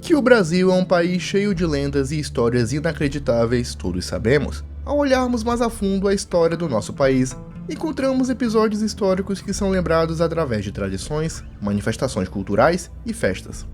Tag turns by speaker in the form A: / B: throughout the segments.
A: Que o Brasil é um país cheio de lendas e histórias inacreditáveis, todos sabemos. Ao olharmos mais a fundo a história do nosso país, encontramos episódios históricos que são lembrados através de tradições, manifestações culturais e festas.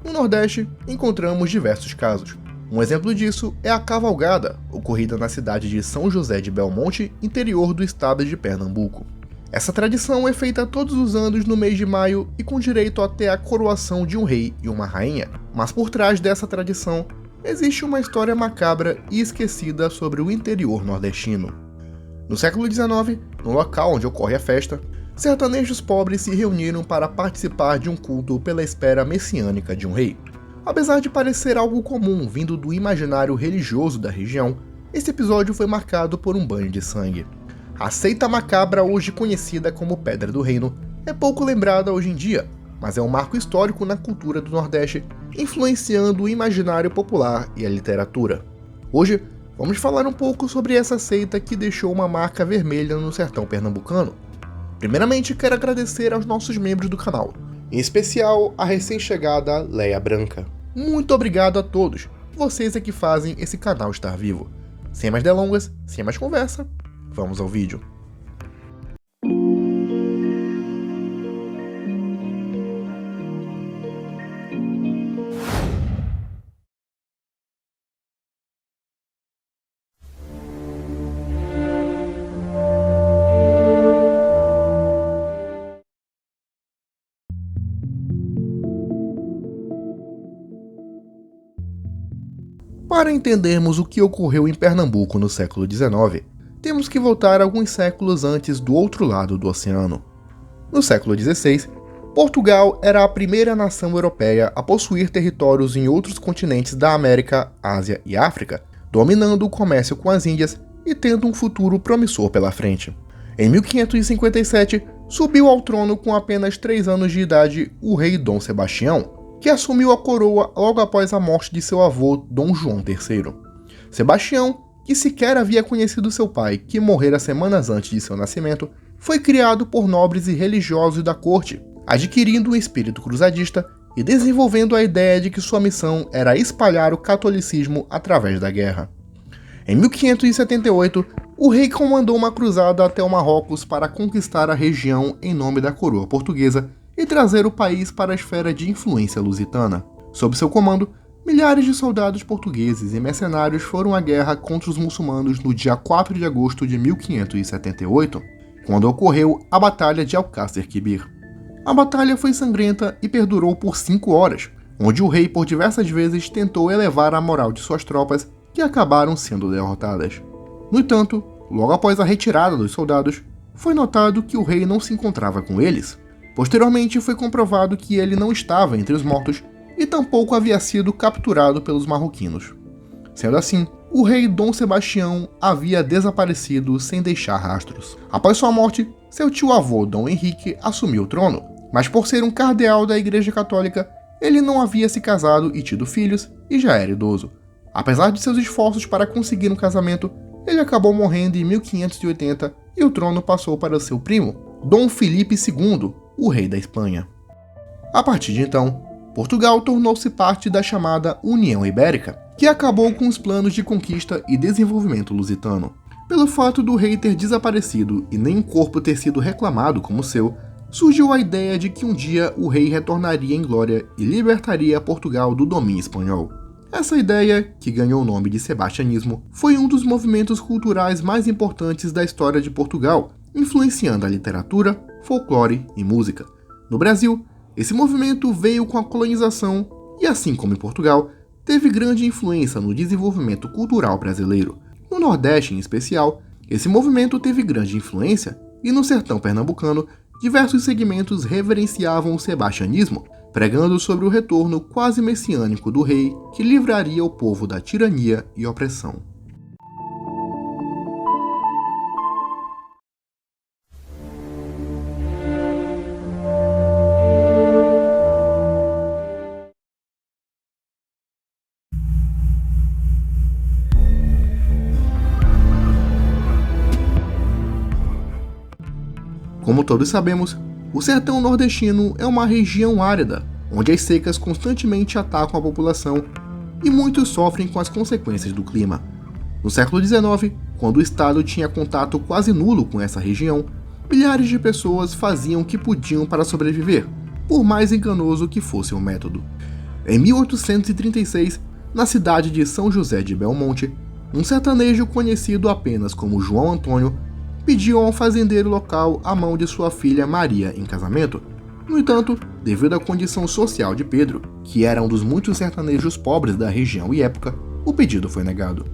A: No Nordeste, encontramos diversos casos. Um exemplo disso é a cavalgada, ocorrida na cidade de São José de Belmonte, interior do estado de Pernambuco. Essa tradição é feita todos os anos no mês de maio e com direito até a coroação de um rei e uma rainha. Mas por trás dessa tradição, existe uma história macabra e esquecida sobre o interior nordestino. No século XIX, no local onde ocorre a festa, sertanejos pobres se reuniram para participar de um culto pela espera messiânica de um rei. Apesar de parecer algo comum vindo do imaginário religioso da região, esse episódio foi marcado por um banho de sangue. A seita macabra, hoje conhecida como Pedra do Reino, é pouco lembrada hoje em dia, mas é um marco histórico na cultura do Nordeste, influenciando o imaginário popular e a literatura. Hoje, vamos falar um pouco sobre essa seita que deixou uma marca vermelha no sertão pernambucano. Primeiramente, quero agradecer aos nossos membros do canal, em especial a recém-chegada Leia Branca. Muito obrigado a todos, vocês é que fazem esse canal estar vivo. Sem mais delongas, sem mais conversa, vamos ao vídeo. Para entendermos o que ocorreu em Pernambuco no século XIX, temos que voltar alguns séculos antes do outro lado do oceano. No século XVI, Portugal era a primeira nação europeia a possuir territórios em outros continentes da América, Ásia e África, dominando o comércio com as Índias e tendo um futuro promissor pela frente. Em 1557, subiu ao trono com apenas 3 anos de idade o rei Dom Sebastião, que assumiu a coroa logo após a morte de seu avô Dom João III. Sebastião, que sequer havia conhecido seu pai, que morrera semanas antes de seu nascimento, foi criado por nobres e religiosos da corte, adquirindo um espírito cruzadista e desenvolvendo a ideia de que sua missão era espalhar o catolicismo através da guerra. Em 1578, o rei comandou uma cruzada até o Marrocos para conquistar a região em nome da coroa portuguesa e trazer o país para a esfera de influência lusitana. Sob seu comando, milhares de soldados portugueses e mercenários foram à guerra contra os muçulmanos no dia 4 de agosto de 1578, quando ocorreu a Batalha de Alcácer Quibir. A batalha foi sangrenta e perdurou por 5 horas, onde o rei por diversas vezes tentou elevar a moral de suas tropas, que acabaram sendo derrotadas. No entanto, logo após a retirada dos soldados, foi notado que o rei não se encontrava com eles. Posteriormente foi comprovado que ele não estava entre os mortos e tampouco havia sido capturado pelos marroquinos. Sendo assim, o rei Dom Sebastião havia desaparecido sem deixar rastros. Após sua morte, seu tio-avô Dom Henrique assumiu o trono, mas por ser um cardeal da Igreja Católica, ele não havia se casado e tido filhos e já era idoso. Apesar de seus esforços para conseguir um casamento, ele acabou morrendo em 1580 e o trono passou para seu primo, Dom Filipe II, o rei da Espanha. A partir de então, Portugal tornou-se parte da chamada União Ibérica, que acabou com os planos de conquista e desenvolvimento lusitano. Pelo fato do rei ter desaparecido e nem o corpo ter sido reclamado como seu, surgiu a ideia de que um dia o rei retornaria em glória e libertaria Portugal do domínio espanhol. Essa ideia, que ganhou o nome de sebastianismo, foi um dos movimentos culturais mais importantes da história de Portugal, influenciando a literatura, folclore e música. No Brasil, esse movimento veio com a colonização e, assim como em Portugal, teve grande influência no desenvolvimento cultural brasileiro. No Nordeste, em especial, esse movimento teve grande influência e no sertão pernambucano, diversos segmentos reverenciavam o sebastianismo, pregando sobre o retorno quase messiânico do rei que livraria o povo da tirania e opressão. Como todos sabemos, o sertão nordestino é uma região árida, onde as secas constantemente atacam a população e muitos sofrem com as consequências do clima. No século XIX, quando o Estado tinha contato quase nulo com essa região, milhares de pessoas faziam o que podiam para sobreviver, por mais enganoso que fosse o método. Em 1836, na cidade de São José de Belmonte, um sertanejo conhecido apenas como João Antônio pediu a um fazendeiro local a mão de sua filha Maria em casamento. No entanto, devido à condição social de Pedro, que era um dos muitos sertanejos pobres da região e época, o pedido foi negado.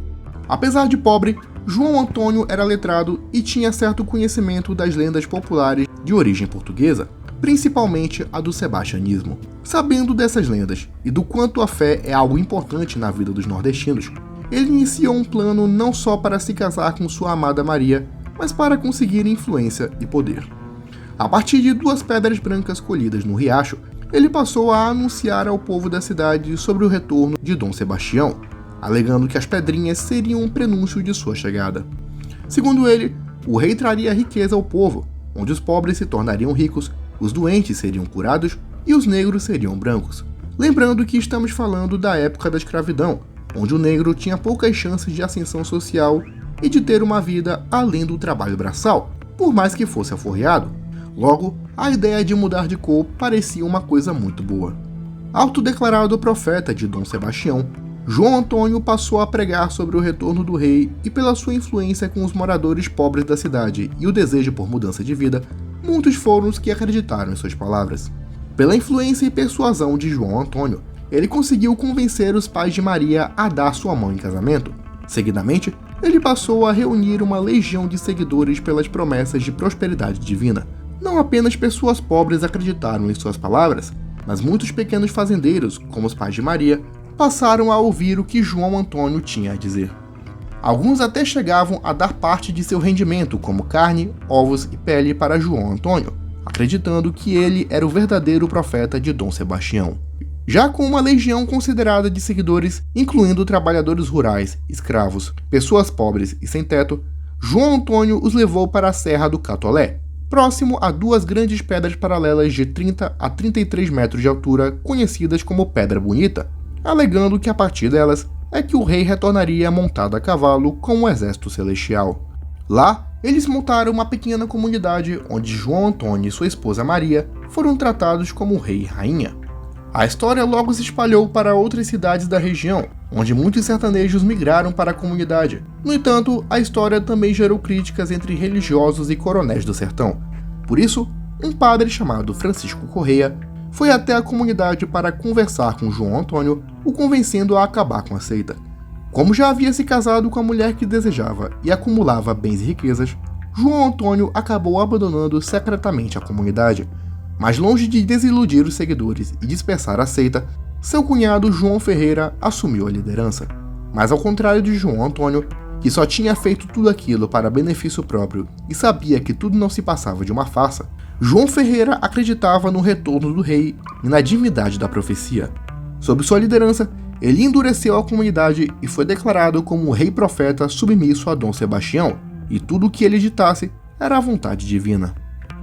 A: Apesar de pobre, João Antônio era letrado e tinha certo conhecimento das lendas populares de origem portuguesa, principalmente a do sebastianismo. Sabendo dessas lendas e do quanto a fé é algo importante na vida dos nordestinos, ele iniciou um plano não só para se casar com sua amada Maria, mas para conseguir influência e poder. A partir de 2 pedras brancas colhidas no riacho, ele passou a anunciar ao povo da cidade sobre o retorno de Dom Sebastião, alegando que as pedrinhas seriam um prenúncio de sua chegada. Segundo ele, o rei traria riqueza ao povo, onde os pobres se tornariam ricos, os doentes seriam curados e os negros seriam brancos. Lembrando que estamos falando da época da escravidão, onde o negro tinha poucas chances de ascensão social e de ter uma vida além do trabalho braçal, por mais que fosse aforreado. Logo, a ideia de mudar de cor parecia uma coisa muito boa. Autodeclarado profeta de Dom Sebastião, João Antônio passou a pregar sobre o retorno do rei e pela sua influência com os moradores pobres da cidade e o desejo por mudança de vida, muitos foram os que acreditaram em suas palavras. Pela influência e persuasão de João Antônio, ele conseguiu convencer os pais de Maria a dar sua mão em casamento. Seguidamente, ele passou a reunir uma legião de seguidores pelas promessas de prosperidade divina. Não apenas pessoas pobres acreditaram em suas palavras, mas muitos pequenos fazendeiros, como os pais de Maria, passaram a ouvir o que João Antônio tinha a dizer. Alguns até chegavam a dar parte de seu rendimento, como carne, ovos e pele, para João Antônio, acreditando que ele era o verdadeiro profeta de Dom Sebastião. Já com uma legião considerada de seguidores, incluindo trabalhadores rurais, escravos, pessoas pobres e sem teto, João Antônio os levou para a Serra do Catolé, próximo a 2 grandes pedras paralelas de 30 a 33 metros de altura, conhecidas como Pedra Bonita, alegando que a partir delas é que o rei retornaria montado a cavalo com o exército celestial. Lá, eles montaram uma pequena comunidade onde João Antônio e sua esposa Maria foram tratados como rei e rainha. A história logo se espalhou para outras cidades da região, onde muitos sertanejos migraram para a comunidade. No entanto, a história também gerou críticas entre religiosos e coronéis do sertão. Por isso, um padre chamado Francisco Correia foi até a comunidade para conversar com João Antônio, o convencendo a acabar com a seita. Como já havia se casado com a mulher que desejava e acumulava bens e riquezas, João Antônio acabou abandonando secretamente a comunidade. Mas longe de desiludir os seguidores e dispersar a seita, seu cunhado João Ferreira assumiu a liderança. Mas ao contrário de João Antônio, que só tinha feito tudo aquilo para benefício próprio e sabia que tudo não se passava de uma farsa, João Ferreira acreditava no retorno do rei e na divindade da profecia. Sob sua liderança, ele endureceu a comunidade e foi declarado como o rei profeta submisso a Dom Sebastião, e tudo o que ele ditasse era a vontade divina.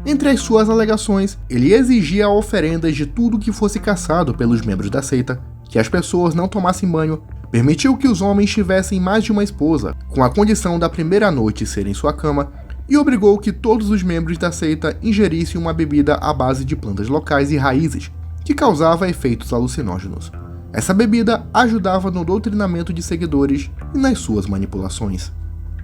A: Entre as suas alegações, ele exigia oferendas de tudo que fosse caçado pelos membros da seita, que as pessoas não tomassem banho, permitiu que os homens tivessem mais de uma esposa, com a condição da primeira noite ser em sua cama, e obrigou que todos os membros da seita ingerissem uma bebida à base de plantas locais e raízes, que causava efeitos alucinógenos. Essa bebida ajudava no doutrinamento de seguidores e nas suas manipulações.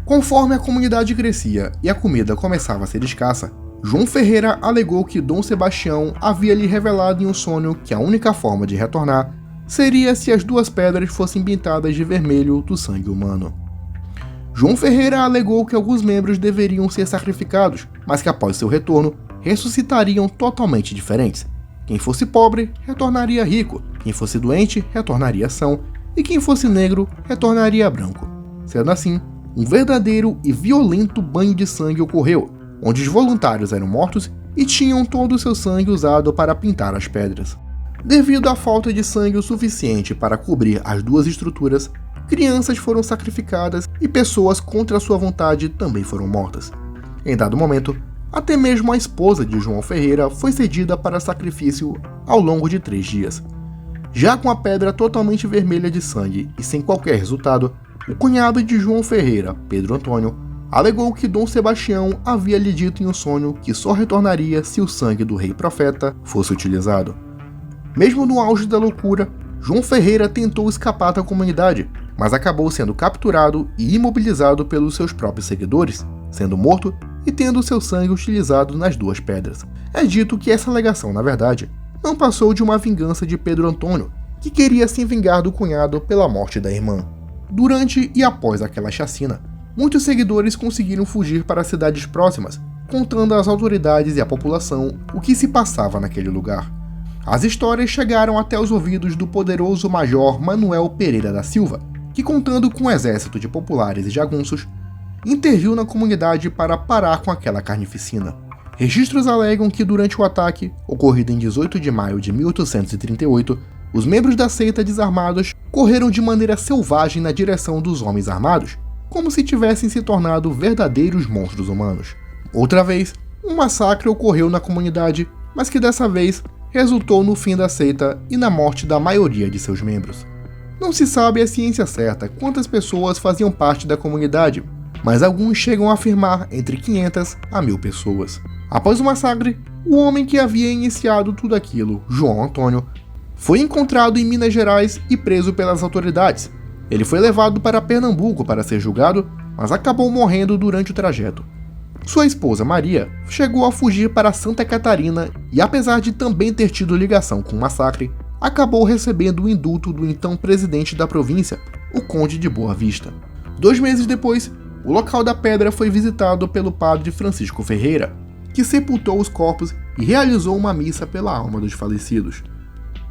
A: Conforme a comunidade crescia e a comida começava a ser escassa, João Ferreira alegou que Dom Sebastião havia lhe revelado em um sonho que a única forma de retornar seria se as 2 pedras fossem pintadas de vermelho do sangue humano. João Ferreira alegou que alguns membros deveriam ser sacrificados, mas que após seu retorno, ressuscitariam totalmente diferentes. Quem fosse pobre, retornaria rico, quem fosse doente, retornaria são, e quem fosse negro, retornaria branco. Sendo assim, um verdadeiro e violento banho de sangue ocorreu, onde os voluntários eram mortos e tinham todo o seu sangue usado para pintar as pedras. Devido à falta de sangue o suficiente para cobrir as 2 estruturas, crianças foram sacrificadas e pessoas contra sua vontade também foram mortas. Em dado momento, Até mesmo a esposa de João Ferreira foi cedida para sacrifício ao longo de 3 dias. Já com a pedra totalmente vermelha de sangue e sem qualquer resultado, o cunhado de João Ferreira, Pedro Antônio, alegou que Dom Sebastião havia lhe dito em um sonho que só retornaria se o sangue do rei profeta fosse utilizado. Mesmo no auge da loucura, João Ferreira tentou escapar da comunidade, mas acabou sendo capturado e imobilizado pelos seus próprios seguidores, sendo morto e tendo seu sangue utilizado nas 2 pedras. É dito que essa alegação, na verdade, não passou de uma vingança de Pedro Antônio, que queria se vingar do cunhado pela morte da irmã. Durante e após aquela chacina, muitos seguidores conseguiram fugir para cidades próximas, contando às autoridades e à população o que se passava naquele lugar. As histórias chegaram até os ouvidos do poderoso Major Manuel Pereira da Silva, que, contando com um exército de populares e jagunços, interviu na comunidade para parar com aquela carnificina. Registros alegam que durante o ataque, ocorrido em 18 de maio de 1838, os membros da seita desarmados correram de maneira selvagem na direção dos homens armados, como se tivessem se tornado verdadeiros monstros humanos. Outra vez, um massacre ocorreu na comunidade, mas que dessa vez resultou no fim da seita e na morte da maioria de seus membros. Não se sabe a ciência certa quantas pessoas faziam parte da comunidade, mas alguns chegam a afirmar entre 500 a 1000 pessoas. Após o massacre, o homem que havia iniciado tudo aquilo, João Antônio, foi encontrado em Minas Gerais e preso pelas autoridades. Ele foi levado para Pernambuco para ser julgado, mas acabou morrendo durante o trajeto. Sua esposa Maria chegou a fugir para Santa Catarina e, apesar de também ter tido ligação com o massacre, acabou recebendo o indulto do então presidente da província, o Conde de Boa Vista. 2 meses depois, o local da pedra foi visitado pelo padre Francisco Ferreira, que sepultou os corpos e realizou uma missa pela alma dos falecidos.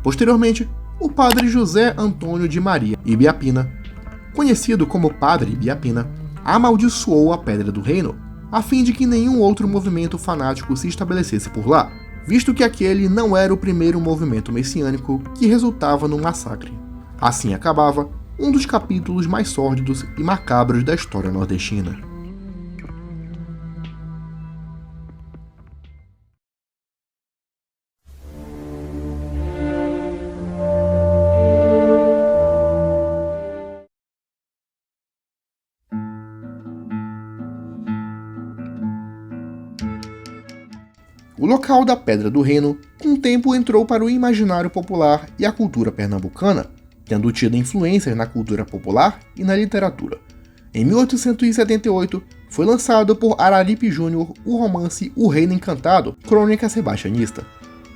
A: Posteriormente, o padre José Antônio de Maria Ibiapina, conhecido como Padre Ibiapina, amaldiçoou a Pedra do Reino, a fim de que nenhum outro movimento fanático se estabelecesse por lá, visto que aquele não era o primeiro movimento messiânico que resultava num massacre. Assim acabava um dos capítulos mais sórdidos e macabros da história nordestina. O local da Pedra do Reino, com o tempo entrou para o imaginário popular e a cultura pernambucana, tendo tido influências na cultura popular e na literatura. Em 1878, foi lançado por Araripe Júnior o romance O Reino Encantado, crônica sebastianista.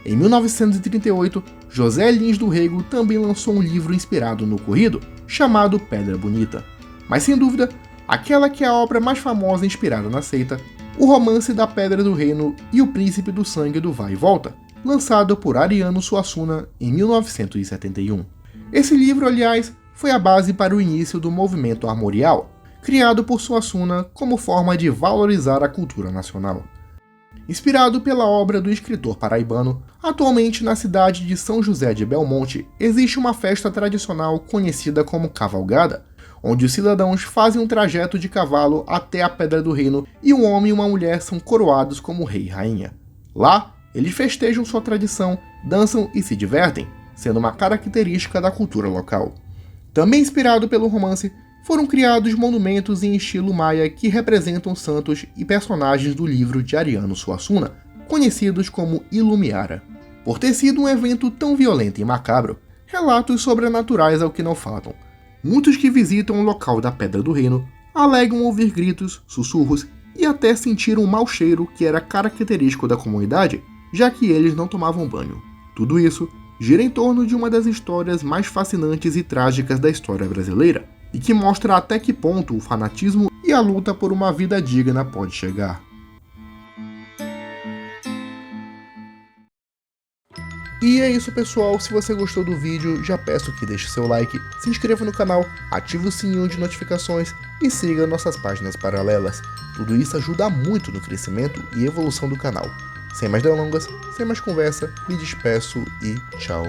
A: Em 1938, José Lins do Rego também lançou um livro inspirado no ocorrido, chamado Pedra Bonita. Mas sem dúvida, aquela que é a obra mais famosa inspirada na seita, O Romance da Pedra do Reino e O Príncipe do Sangue do Vai e Volta, lançado por Ariano Suassuna em 1971. Esse livro, aliás, foi a base para o início do movimento armorial, criado por Suassuna como forma de valorizar a cultura nacional. Inspirado pela obra do escritor paraibano, atualmente na cidade de São José de Belmonte existe uma festa tradicional conhecida como Cavalgada, onde os cidadãos fazem um trajeto de cavalo até a Pedra do Reino e um homem e uma mulher são coroados como rei e rainha. Lá, eles festejam sua tradição, dançam e se divertem, sendo uma característica da cultura local. Também inspirado pelo romance, foram criados monumentos em estilo maia que representam santos e personagens do livro de Ariano Suassuna, conhecidos como Ilumiara. Por ter sido um evento tão violento e macabro, relatos sobrenaturais ao que não faltam. Muitos que visitam o local da Pedra do Reino alegam ouvir gritos, sussurros e até sentir um mau cheiro que era característico da comunidade, já que eles não tomavam banho. Tudo isso gira em torno de uma das histórias mais fascinantes e trágicas da história brasileira, e que mostra até que ponto o fanatismo e a luta por uma vida digna pode chegar. E é isso, pessoal. Se você gostou do vídeo, já peço que deixe seu like, se inscreva no canal, ative o sininho de notificações e siga nossas páginas paralelas. Tudo isso ajuda muito no crescimento e evolução do canal. Sem mais delongas, sem mais conversa, me despeço e tchau.